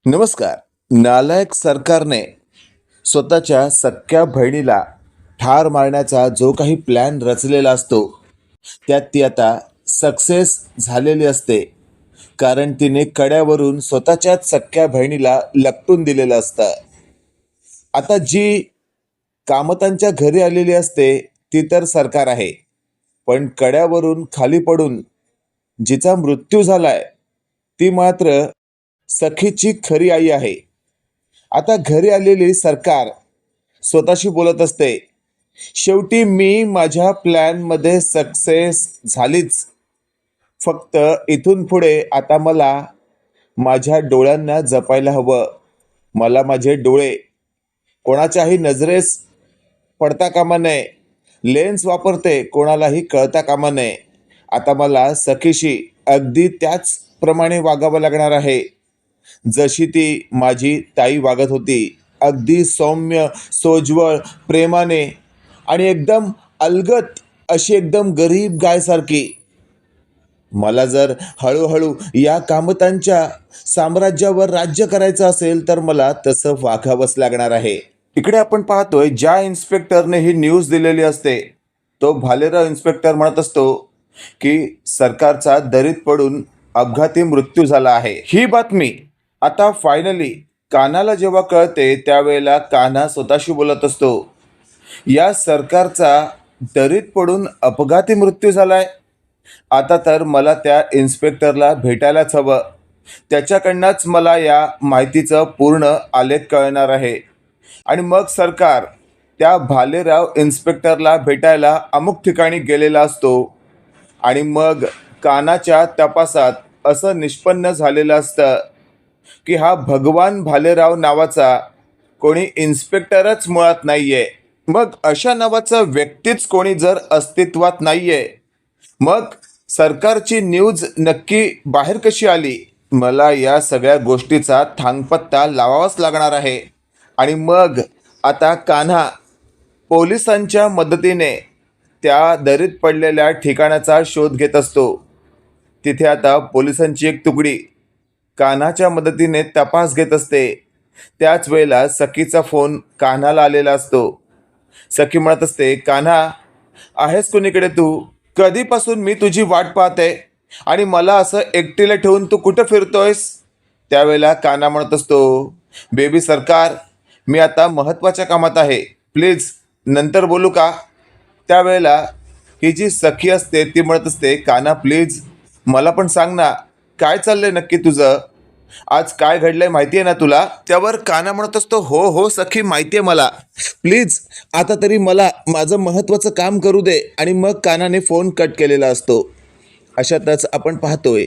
नमस्कार. नालायक सरकारने स्वतःच्या सख्या बहिणीला ठार मारण्याचा जो काही प्लॅन रचलेला असतो त्यात ती आता सक्सेस झालेली असते. कारण तिने कड्यावरून स्वतःच्याच सख्या बहिणीला लपटून दिलेलं असतं. आता जी कामतांच्या घरी आलेली असते ती तर सरकार आहे, पण कड्यावरून खाली पडून जिचा मृत्यू झालाय ती मात्र सखीची खरी आई आहे. आता घरी आलेली सरकार स्वतःशी बोलत असते, शेवटी मी माझ्या प्लॅनमध्ये सक्सेस झालीच. फक्त इथून पुढे आता मला माझ्या डोळ्यांना जपायला हवं. मला माझे डोळे कोणाच्याही नजरेस पडता कामा नये. लेन्स वापरते कोणालाही कळता कामा नये. आता मला सखीशी अगदी त्याचप्रमाणे वागावं लागणार आहे जशी ती माझी ताई वागत होती. अगदी सौम्य, सोज्वळ, प्रेमाने आणि एकदम अलगत, अशी एकदम गरीब गायसारखी. मला जर हळूहळू या कामतांच्या साम्राज्यावर राज्य करायचं असेल तर मला तसं वागावंच लागणार आहे. इकडे आपण पाहतोय ज्या इन्स्पेक्टरने ही न्यूज दिलेली असते तो भालेराव इन्स्पेक्टर म्हणत असतो की सरकारचा दरीत पडून अपघाती मृत्यू झाला आहे. ही बातमी आता फायनली कान्हाला जेव्हा कळते त्यावेळेला कान्हा स्वतःशी बोलत असतो, या सरकारचा दरीत पडून अपघाती मृत्यू झालाय. आता तर मला त्या इन्स्पेक्टरला भेटायलाच हवं. त्याच्याकडनंच मला या माहितीचं पूर्ण आलेख कळणार आहे. आणि मग सरकार त्या भालेराव इन्स्पेक्टरला भेटायला अमुक ठिकाणी गेलेला असतो. आणि मग कानाच्या तपासात असं निष्पन्न झालेलं असतं की हा भगवान भालेराव नावाचा कोणी इन्स्पेक्टरच मुळात नाहीये. मग अशा नावाचा व्यक्तीच कोणी जर अस्तित्वात नाहीये, मग सरकारची न्यूज नक्की बाहेर कशी आली? मला या सगळ्या गोष्टीचा थांगपत्ता लावावाच लागणार आहे. आणि मग आता कान्हा पोलिसांच्या मदतीने त्या दरीत पडलेल्या ठिकाणाचा शोध घेत असतो. तिथे आता पोलिसांची एक तुकडी कान्हाच्या मदतीने तपास घेत असते. त्याच वेळेला सखीचा फोन कान्हाला आलेला असतो. सखी म्हणत असते, कान्हा आहेस कुणीकडे तू? कधीपासून मी तुझी वाट पाहते आणि मला असं एकटीला ठेवून तू कुठं फिरतोयस? त्यावेळेला कान्हा म्हणत असतो, बेबी सरकार मी आता महत्त्वाच्या कामात आहे, प्लीज नंतर बोलू का? त्यावेळेला ही जी सखी असते ती म्हणत असते, कान्हा प्लीज मला पण सांग ना, काय चाललंय नक्की तुझं? आज काय घडलंय माहिती आहे ना तुला? त्यावर कान्हा म्हणत असतो, हो हो सखी माहिती आहे मला, प्लीज आता तरी मला माझं महत्त्वाचं काम करू दे. आणि मग कान्हाने फोन कट केलेला असतो. अशातच आपण पाहतोय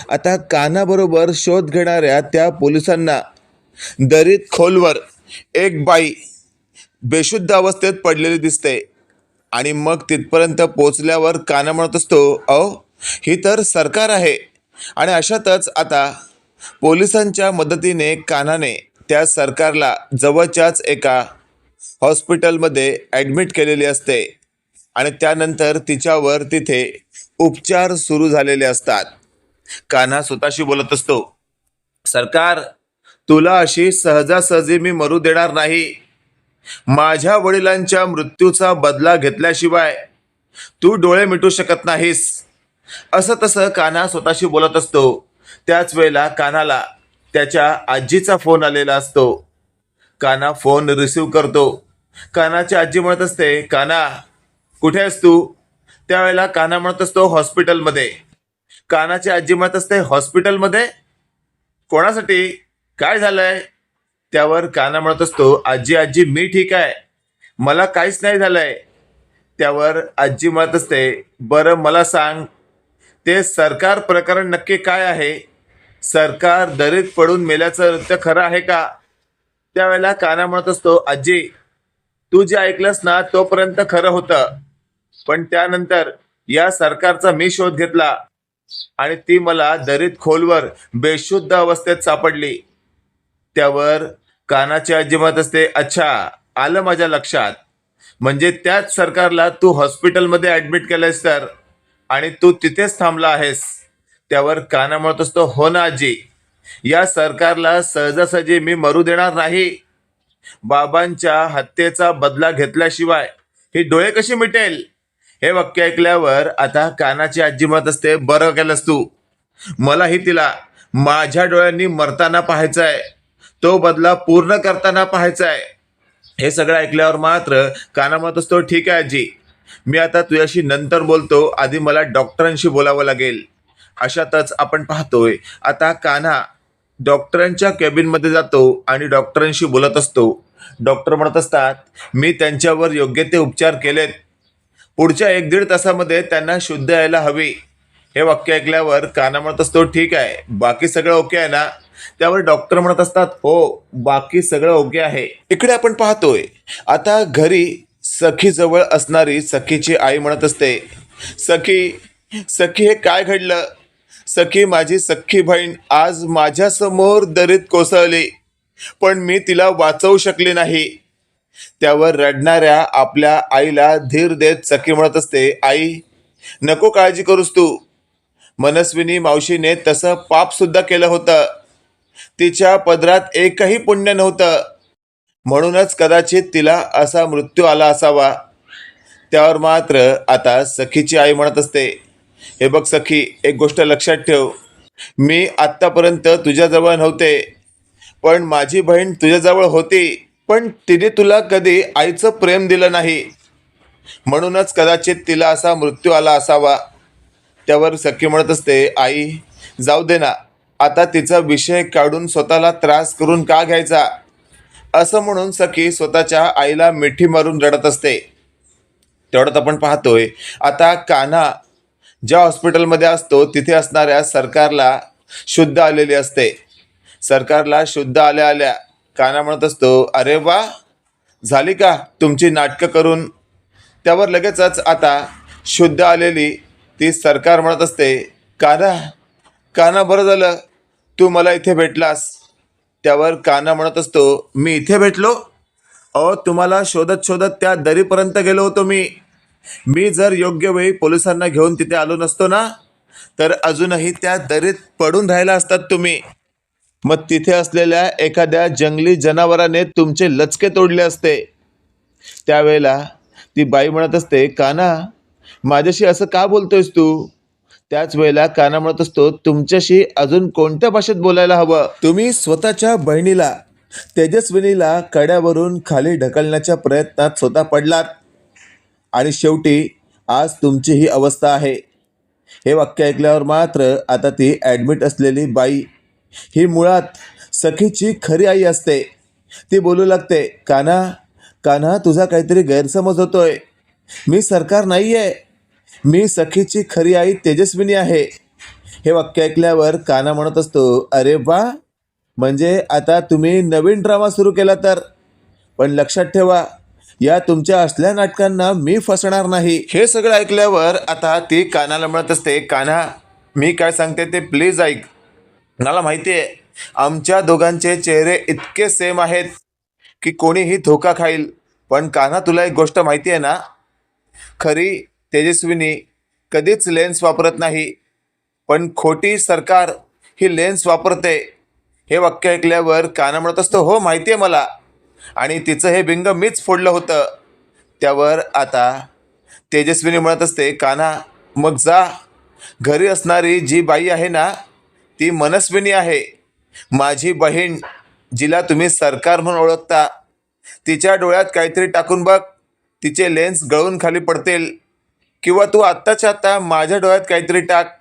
आता कान्हाबरोबर शोध घेणाऱ्या त्या पोलिसांना दरीत खोलवर एक बाई बेशुद्ध अवस्थेत पडलेली दिसते. आणि मग तिथपर्यंत पोचल्यावर कान्हा म्हणत असतो, अहो ही तर सरकार आहे. आणि अशातच आता पोलिसांच्या मदतीने कान्हाने त्या सरकारला जवळच्याच एका हॉस्पिटलमध्ये ॲडमिट केलेली असते. आणि त्यानंतर तिच्यावर तिथे उपचार सुरू झालेले असतात. कान्हा स्वतःशी बोलत असतो, सरकार तुला अशी सहजासहजी मी मरू देणार नाही. माझ्या वडिलांच्या मृत्यूचा बदला घेतल्याशिवाय तू डोळे मिटू शकत नाहीस. असं तसं कान्हा स्वतःशी बोलत असतो. त्याच वेळेला कान्हाला त्याच्या आजीचा फोन आलेला असतो. कान्हा फोन रिसीव करतो. कान्हाची आजी म्हणत असते, कान्हा कुठे आहेस तू? त्यावेळेला कान्हा म्हणत असतो, हॉस्पिटलमध्ये. कान्हाची आजी म्हणत असते, हॉस्पिटलमध्ये? कोणासाठी? काय झालंय? त्यावर कान्हा म्हणत असतो, आजी आजी मी ठीक आहे, मला काहीच नाही झालंय. त्यावर आजी म्हणत असते, बरं मला सांग ते सरकार प्रकरण नक्की काय आहे? सरकार दरीत पडून मेल्याचं वृत्त खरं आहे का? त्यावेळेला कान्हा म्हणत असतो, आजी तू जे ऐकलंस ना तोपर्यंत खरं होतं, पण त्यानंतर या सरकारचा मी शोध घेतला आणि ती मला दरीत खोलवर बेशुद्ध अवस्थेत सापडली. त्यावर कान्हाची आजी म्हणत असते, अच्छा आलं माझ्या लक्षात, म्हणजे त्याच सरकारला तू हॉस्पिटलमध्ये ॲडमिट केलंयस तर, आणि तू तिथेच थांबला आहेस. त्यावर कान्हा म्हणत असतो, हो ना आजी, या सरकारला सहजासहजी मी मरू देणार नाही. बाबांच्या हत्येचा बदला घेतल्याशिवाय ही डोळे कशी मिटेल. हे वाक्य ऐकल्यावर आता कानाची आजी म्हणत असते, बरं केलंस तू. मलाही तिला माझ्या डोळ्यांनी मरताना पाहायचंय, तो बदला पूर्ण करताना पाहायचाय. हे सगळं ऐकल्यावर मात्र काना म्हणत असतो, ठीक आहे आजी, मी आता तुझ्याशी नंतर बोलतो, आधी मला डॉक्टरांशी बोलावं लागेल. अशातच आपण पाहतोय आता कान्हा डॉक्टरांच्या केबिनमध्ये जातो आणि डॉक्टरांशी बोलत असतो. डॉक्टर म्हणत असतात, मी त्यांच्यावर योग्य ते उपचार केलेत, पुढच्या 1-1.5 तासामध्ये त्यांना शुद्ध यायला हवी. हे वाक्य ऐकल्यावर कान्हा म्हणत असतो, ठीक आहे, बाकी सगळं ओके आहे ना. त्यावर डॉक्टर म्हणत असतात, हो, बाकी सगळं ओके आहे. इकडे आपण पाहतोय आता घरी सखीजवळ असणारी सखीची आई म्हणत असते, सखी सखी हे काय घडलं. सखी, माझी सख्खी बहीण आज माझ्यासमोर दरीत कोसळली, पण मी तिला वाचवू शकले नाही. त्यावर रडणाऱ्या आपल्या आईला धीर देत सखी म्हणत असते, आई, नको काळजी करूस तू. मनस्विनी मावशीने तसं पाप सुद्धा केलं होतं, तिच्या पदरात एकही पुण्य नव्हतं, म्हणूनच कदाचित तिला असा मृत्यू आला असावा. त्यावर मात्र आता सखीची आई म्हणत असते, हे बघ सखी, एक गोष्ट लक्षात ठेव, मी आत्तापर्यंत तुझ्याजवळ नव्हते, पण माझी बहीण तुझ्याजवळ होती, पण तिने तुला कधी आईचं प्रेम दिलं नाही, म्हणूनच कदाचित तिला असा मृत्यू आला असावा. त्यावर सखी म्हणत असते, आई, जाऊ दे ना, आता तिचा विषय काढून स्वतःला त्रास करून का घ्यायचा. असं म्हणून सखी स्वतःच्या आईला मिठी मारून रडत असते. तेवढ्यात आपण पाहतोय आता कान्हा ज्या हॉस्पिटलमध्ये असतो तिथे असणाऱ्या सरकारला शुद्ध आलेली असते. सरकारला शुद्ध आल्या आल्या कान्हा म्हणत असतो, अरे वा, झाली का तुमची नाटकं करून. त्यावर लगेचच आता शुद्ध आलेली ती सरकार म्हणत असते, कान्हा कान्हा, बरं झालं तू मला इथे भेटलास. त्यावर कान्हा म्हणत असतो, मी इथे भेटलो. अहो, तुम्हाला शोधत शोधत त्या दरीपर्यंत गेलो होतो मी जर योग्य वेळी पोलिसांना घेऊन तिथे आलो नसतो ना, तर अजूनही त्या दरीत पडून राहिला असतात तुम्ही. मग तिथे असलेल्या एखाद्या जंगली जनावराने तुमचे लचके तोडले असते. त्यावेळेला ती बाई म्हणत असते, कान्हा, माझ्याशी असं का बोलतोयस तू. त्याच वेळेला कान्हा म्हणत असतो, तुमच्याशी अजून कोणत्या भाषेत बोलायला हवं. तुम्ही स्वतःच्या बहिणीला, तेजस्विनीला कड्यावरून खाली ढकलण्याच्या प्रयत्नात स्वतः पडलात आणि शेवटी आज तुमची ही अवस्था आहे. हे वाक्य ऐकल्यावर मात्र आता ती ॲडमिट असलेली बाई ही मुळात सखीची खरी आई असते. ती बोलू लागते, कान्हा कान्हा, तुझा काहीतरी गैरसमज होतोय. मी सरकार नाही आहे, मी सखीची खरी आई तेजस्विनी आहे. हे वाक्य ऐकल्यावर कान्हा म्हणत असतो, अरे वा, म्हणजे आता तुम्ही नवीन ड्रामा सुरू केला तर. पण लक्षात ठेवा, या तुमच्या असल्या नाटकांना मी फसणार नाही. हे सगळं ऐकल्यावर आता ती कान्हाला म्हणत असते, कान्हा, मी काय सांगते ते प्लीज ऐक. मला माहिती आहे आमच्या दोघांचे चेहरे इतके सेम आहेत की कोणीही धोका खाईल, पण कान्हा, तुला एक गोष्ट माहिती आहे ना, खरी तेजस्विनी कधीच लेन्स वापरत नाही, पण खोटी सरकार ही लेन्स वापरते. हे वाक्य ऐकल्यावर कान्हा म्हणत असतो, हो, माहिती आहे मला, आणि तिचं हे बिंग मीच फोडलं होतं. त्यावर आता तेजस्विनी म्हणत असते, कान्हा, मग जा. घरी असणारी जी बाई आहे ना, ती मनस्विनी आहे, माझी बहीण, जिला तुम्ही सरकार म्हणून ओळखता. तिच्या डोळ्यात काहीतरी टाकून बघ, तिचे लेन्स गळून खाली पडतील. किंवा तू आत्ताच्या आत्ता माझ्या डोळ्यात काहीतरी टाक,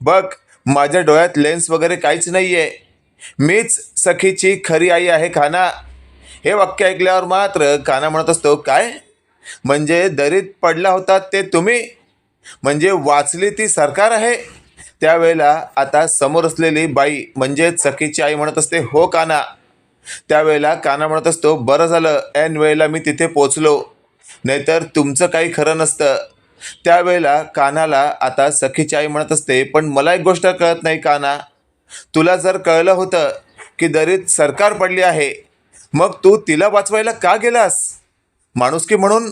बघ, माझ्या डोळ्यात लेन्स वगैरे काहीच नाही आहे. मीच सखीची खरी आई आहे कान्हा. हे वाक्य ऐकल्यावर मात्र कान्हा म्हणत असतो, काय, म्हणजे दरीत पडला होता ते तुम्ही, म्हणजे वाचली ती सरकार आहे. त्यावेळेला आता समोर असलेली बाई म्हणजेच सखीची आई म्हणत असते, हो कान्हा. त्यावेळेला कान्हा म्हणत असतो, बरं झालं ऐन वेळेला मी तिथे पोचलो, नाहीतर तुमचं काही खरं नसतं. त्यावेळेला कान्हाला आता सखीची आई म्हणत असते, पण मला एक गोष्ट कळत नाही कान्हा, तुला जर कळलं होतं की दरीत सरकार पडली आहे, मग तू तिला वाचवायला का गेलास, माणुसकी म्हणून.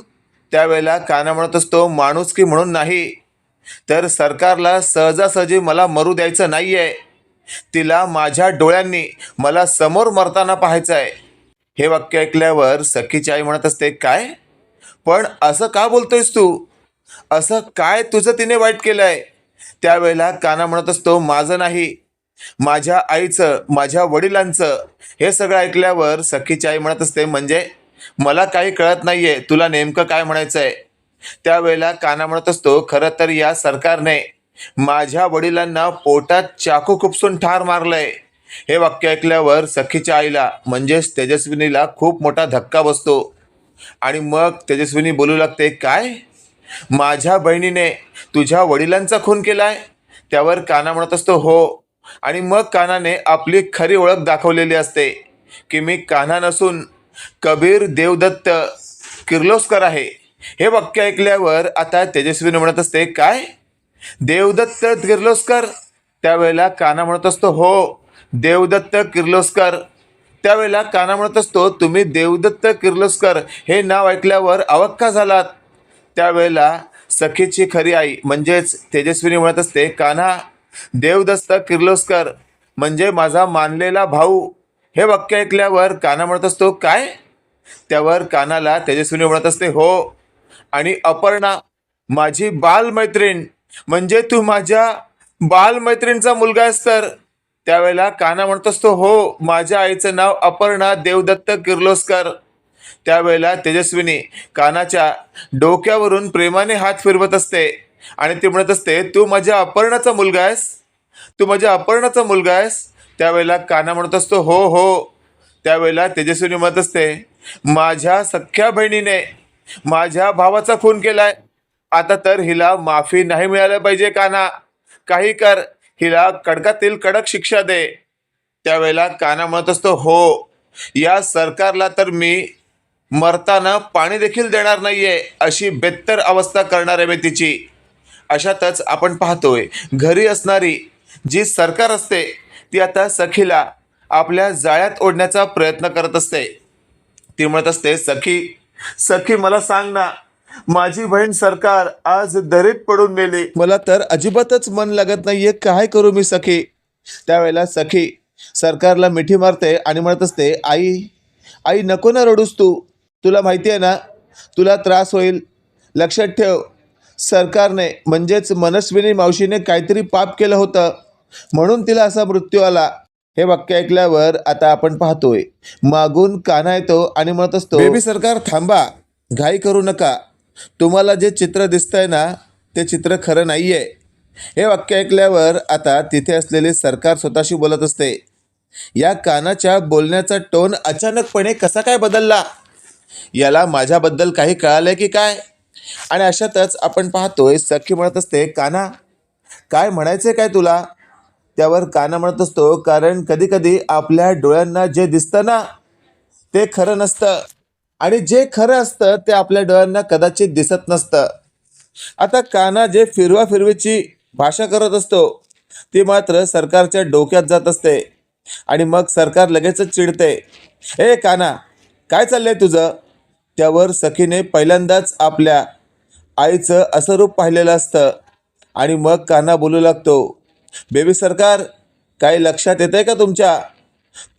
त्यावेळेला कान्हा म्हणत असतो, माणुसकी म्हणून नाही, तर सरकारला सहजासहजी मला मरू द्यायचं नाही आहे. तिला माझ्या डोळ्यांनी मला समोर मरताना पाहायचं आहे. हे वाक्य ऐकल्यावर सखीची आई म्हणत असते, काय? पण असं का बोलतोयस तू? असं काय तुझं तिने वाईट केलंय? त्यावेळेला काना म्हणत असतो, माझं नाही, माझ्या आईचं, माझ्या वडिलांचं. हे सगळं ऐकल्यावर सखीची आई म्हणत असते, म्हणजे मला काही कळत नाहीये, तुला नेमकं काय म्हणायचंय? त्यावेळेला काना म्हणत असतो, खरं तर या सरकारने माझ्या वडिलांना पोटात चाकू खुपसून ठार मारलंय. हे वाक्य ऐकल्यावर सखीच्या आईला म्हणजेच तेजस्विनीला खूप मोठा धक्का बसतो आणि मग तेजस्विनी बोलू लागते, काय? माझ्या बहिणीने तुझ्या वडिलांचा खून केलाय? त्यावर काना म्हणत असतो, हो. आणि मग कानाने आपली खरी ओळख दाखवलेली असते की मी कान्हा नसून कबीर देवदत्त किर्लोस्कर आहे. हे वाक्य ऐकल्यावर आता तेजस्वीने म्हणत असते, काय? देवदत्त किर्लोस्कर? त्यावेळेला काना म्हणत असतो, हो, देवदत्त किर्लोस्कर. त्यावेळेला काना म्हणत असतो, तुम्ही देवदत्त किर्लोस्कर हे नाव ऐकल्यावर अवाक का झालात? त्यावेळेला सखीची खरी आई म्हणजेच तेजस्विनी म्हणत असते, कान्हा, देवदत्त किर्लोस्कर म्हणजे माझा मानलेला भाऊ. हे वाक्य ऐकल्यावर काना म्हणत असतो, काय? त्यावर कानाला तेजस्विनी म्हणत असते, हो. आणि अपर्णा, माझी बालमैत्रीण, म्हणजे तू माझ्या बालमैत्रीणचा मुलगा आहेस तर? त्यावेळेला काना म्हणत असतो, हो, माझ्या आईचं नाव अपर्णा देवदत्त किर्लोस्कर. त्यावेळेला तेजस्विनी कानाच्या डोक्यावरून प्रेमाने हात फिरवत असते आणि ती म्हणत असते, तू माझ्या अपर्णाचा मुलगा आहेस? तू माझ्या अपर्णाचा मुलगा आहेस? त्यावेळेला काना म्हणत असतो, हो हो. त्यावेळेला तेजस्विनी म्हणत असते, माझ्या सख्ख्या बहिणीने माझ्या भावाचा खून केलाय. आता तर हिला माफी नाही मिळायला पाहिजे. काना, काही कर, हिला कडकातील कडक शिक्षा दे. त्यावेळेला काना म्हणत असतो, हो, या सरकारला तर मी मरताना पाणी देखील देणार नाहीये, अशी बेत्तर अवस्था करणार आहे मी तिची. अशातच आपण पाहतोय घरी असणारी जी सरकार असते ती आता सखीला आपल्या जाळ्यात ओढण्याचा प्रयत्न करत असते. ती म्हणत असते, सखी, सखी, मला सांग ना, माझी बहीण सरकार आज दरीत पडून मेली, मला तर अजिबातच मन लागत नाहीये, काय करू मी सखी? त्यावेळेला सखी सरकारला मिठी मारते आणि म्हणत असते, आई, आई, नको ना रडूस तू. तुला माहिती आहे ना, तुला त्रास होईल. लक्षात ठेव, सरकारने म्हणजेच मनस्विनी मावशीने काहीतरी पाप केलं होतं म्हणून तिला असा मृत्यू आला. हे वाक्य ऐकल्यावर आता आपण पाहतोय मागून कान्हा येतो आणि म्हणत असतो, बेबी सरकार, थांबा, घाई करू नका. तुम्हाला जे चित्र दिसतंय ना, ते चित्र खरं नाही आहे. हे वाक्य ऐकल्यावर आता तिथे असलेली सरकार स्वतःशी बोलत असते. या कानाच्या बोलण्याचा टोन अचानकपणे कसा काय बदलला? याला माझ्याबद्दल काही कळालंय की काय? आणि अशातच आपण पाहतोय सखी म्हणत असते, कान्हा, काय म्हणायचंय काय तुला? त्यावर कान्हा म्हणत असतो, कारण कधी कधी आपल्या डोळ्यांना जे दिसतं ना, ते खरं नसतं आणि जे खरं असतं ते आपल्या डोळ्यांना कदाचित दिसत नसतं. आता कान्हा जे फिरवाफिरवीची भाषा करत असतो ती मात्र सरकारच्या डोक्यात जात असते आणि मग सरकार लगेचच चिडते. ए कान्हा, काय चाललंय तुझं? त्यावर सखीने पहिल्यांदाच आपल्या आईचं असं रूप पाहिलेलं असतं आणि मग कान्हा बोलू लागतो, बेबी सरकार, काही लक्षात येतंय का तुमच्या?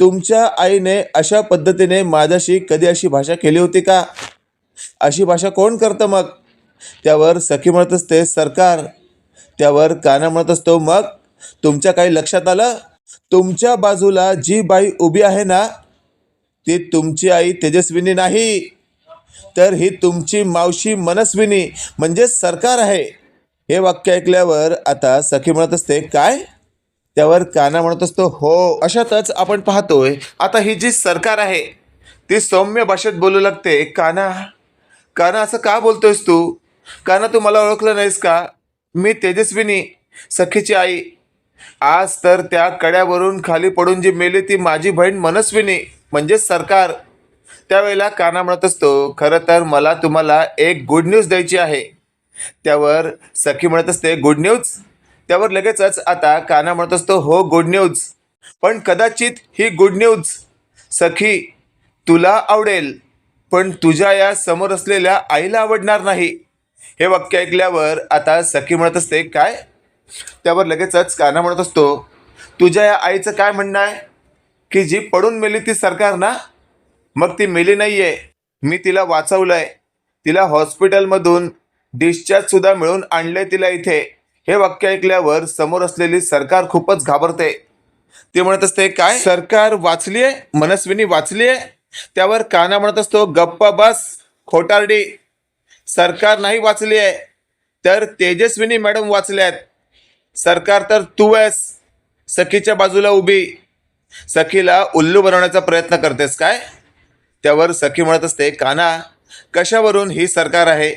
तुमच्या आईने अशा पद्धतीने माझ्याशी कधी अशी भाषा केली होती का? अशी भाषा कोण करतं मग? त्यावर सखी म्हणत असते, सरकार. त्यावर कान्हा म्हणत असतो, मग तुमच्या काही लक्षात आलं? तुमच्या बाजूला जी बाई उभी आहे ना, ती तुमची आई तेजस्विनी नाही, तर ही तुमची मावशी मनस्विनी म्हणजे सरकार आहे. हे वाक्य ऐकल्यावर आता सखी म्हणत असते, काय? त्यावर कान्हा म्हणत असतो, हो. अशातच आपण पाहतोय आता ही जी सरकार आहे ती सौम्य भाषेत बोलू लागते. कान्हा, कान्हा, असं का बोलतोयस तू? कान्हा, तू मला ओळखलं नाहीस का? मी तेजस्विनी, सखीची आई. आज तर त्या कड्यावरून खाली पडून जी मेली ती माझी बहीण मनस्विनी म्हणजे सरकार. त्यावेळेला कान्हा म्हणत असतो, खरं तर मला तुम्हाला एक गुड न्यूज द्यायची आहे. त्यावर सखी म्हणत असते, गुड न्यूज? त्यावर लगेचच आता कान्हा म्हणत असतो, हो, गुड न्यूज. पण कदाचित ही गुड न्यूज सखी तुला आवडेल, पण तुझ्या या समोर असलेल्या आईला आवडणार नाही. हे वाक्य ऐकल्यावर आता सखी म्हणत असते, काय? त्यावर लगेचच कान्हा म्हणत असतो, तुझ्या या आईचं काय म्हणणं आहे की जी पडून मेली ती सरकार ना? मग ती मेली नाहीये, मी तिला वाचवलंय, तिला हॉस्पिटलमधून डिस्चार्ज सुद्धा मिळून आणले तिला इथे. हे वाक्य ऐकल्यावर समोर असलेली सरकार खूपच घाबरते. ते म्हणत असते, काय सरकार वाचलीये, मनस्विनी वाचलीये? त्यावर काना म्हणत असतो, गप्पा बस खोटारडी, सरकार नाही वाचली आहे, तर तेजस्विनी मॅडम वाचल्यात. सरकार तर तू आहेस, सखीच्या बाजूला उभी, सखीला उल्लू बनवण्याचा प्रयत्न करतेस काय? त्यावर सखी म्हणत असते, काना कशावरून ही सरकार आहे?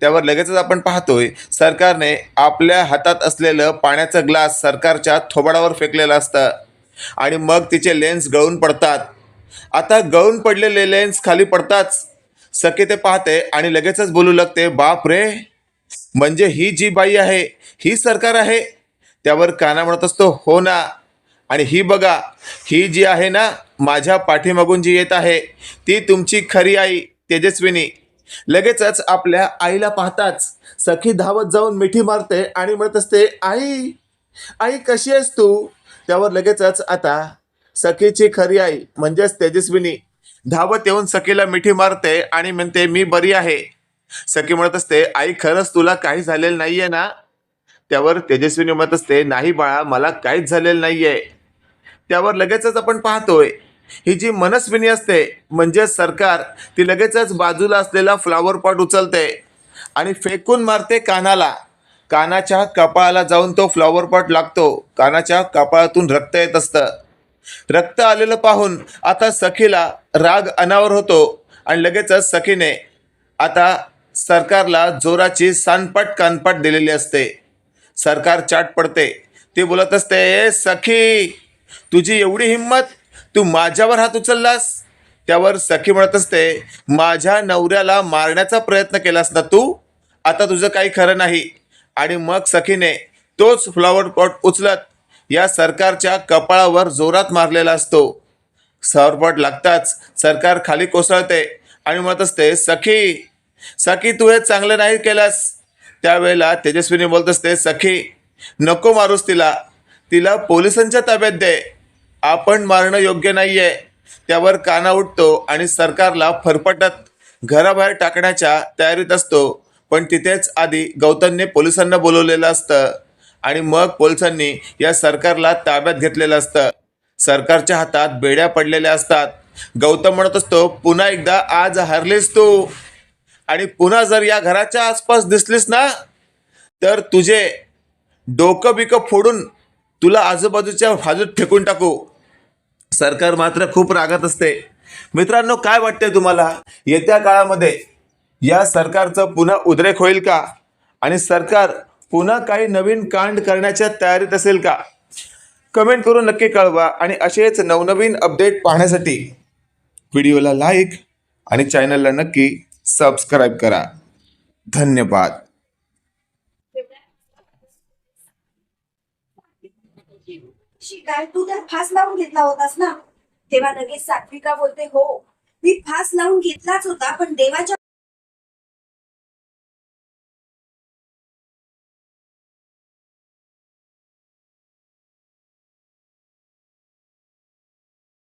त्यावर लगेचच आपण पाहतोय सरकारने आपल्या हातात असलेलं पाण्याचं ग्लास सरकारच्या थोबाडावर फेकलेलं असतं आणि मग तिचे लेन्स गळून पडतात. आता गळून पडलेले लेन्स खाली पडताच सखी ते पाहते आणि लगेचच बोलू लागते, बाप रे, म्हणजे ही जी बाई आहे ही सरकार आहे? त्यावर काना म्हणत असतो, हो ना, आणि ही बघा, ही जी आहे ना माझ्या पाठीमागून जी येत आहे ती तुमची खरी आई तेजस्विनी. लगेचच आपल्या आईला पाहताच सखी धावत जाऊन मिठी मारते आणि म्हणत असते, आई, आई कशी आहेस तू? त्यावर लगेचच आता सखीची खरी आई म्हणजेच तेजस्विनी धावत येऊन सखीला मिठी मारते आणि म्हणते, मी बरी आहे. सखी म्हणत असते, आई खरंच तुला काही झालेलं नाहीये ना? त्यावर तेजस्विनी म्हणत असते, नाही बाळा, मला काहीच झालेलं नाहीये. त्यावर लगेचच आपण पाहतोय ही जी मनस्विनी असते म्हणजे सरकार, ती लगेचच बाजूला असलेला फ्लॉवर पॉट उचलते आणि फेकून मारते कानाला. कानाच्या कपाळाला जाऊन तो फ्लॉवर पॉट लागतो. कानाच्या कपाळातून रक्त येत असतं. रक्त आलेलं पाहून आता सखीला राग अनावर होतो आणि लगेचच सखीने आता सरकारला जोराची सानपाट कानपाट दिलेली असते. सरकार चाट पडते. ती बोलत असते, ए सखी, तुझी एवढी हिंमत, तू माझ्यावर हात उचललास? त्यावर सखी म्हणत असते, माझ्या नवऱ्याला मारण्याचा प्रयत्न केलास ना तू, आता तुझं काही खरं नाही. आणि मग सखीने तोच फ्लॉवर पॉट उचलत या सरकारच्या कपाळावर जोरात मारलेला असतो. फ्लॉवर पॉट लागताच सरकार खाली कोसळते आणि म्हणत असते, सखी, सखी, तू हे चांगलं नाही केलंस. त्यावेळेला तेजस्विनी बोलत असते, सखी, नको मारूस तिला, तिला पोलिसांच्या ताब्यात दे, आपण मारणं योग्य नाहीये. त्यावर काना उठतो आणि सरकारला फरफटत घराबाहेर टाकण्याच्या तयारीत असतो. पण तिथेच आधी गौतमने पोलिसांना बोलवलेलं असतं आणि मग पोलिसांनी या सरकारला ताब्यात घेतलेलं असतं. सरकारच्या हातात बेड्या पडलेल्या असतात. गौतम म्हणत असतो, पुन्हा एकदा आज हरलीस तू, आणि पुन्हा जर या घराच्या आसपास दिसलीस ना तर तुझे डोकं बिकं फोडून तुला आजूबाजूच्या बाजूत फेकून टाकू. सरकार मात्र खूप रागात असते. मित्रांनो, काय वाटतंय तुम्हाला, येत्या काळामध्ये या सरकारचं पुन्हा उद्रेक होईल का? आणि सरकार पुन्हा काही नवीन कांड करण्याच्या तयारीत असेल का? कमेंट करून नक्की कळवा आणि असेच नवनवीन अपडेट पाहण्यासाठी व्हिडिओला लाईक आणि चॅनलला नक्की सबस्क्राईब करा. धन्यवाद. काय तू तर फास लावून घेतला होतास ना? तेव्हा लगेच सात्विका बोलते, हो, मी फास लावून घेतलाच होता, पण देवाच्या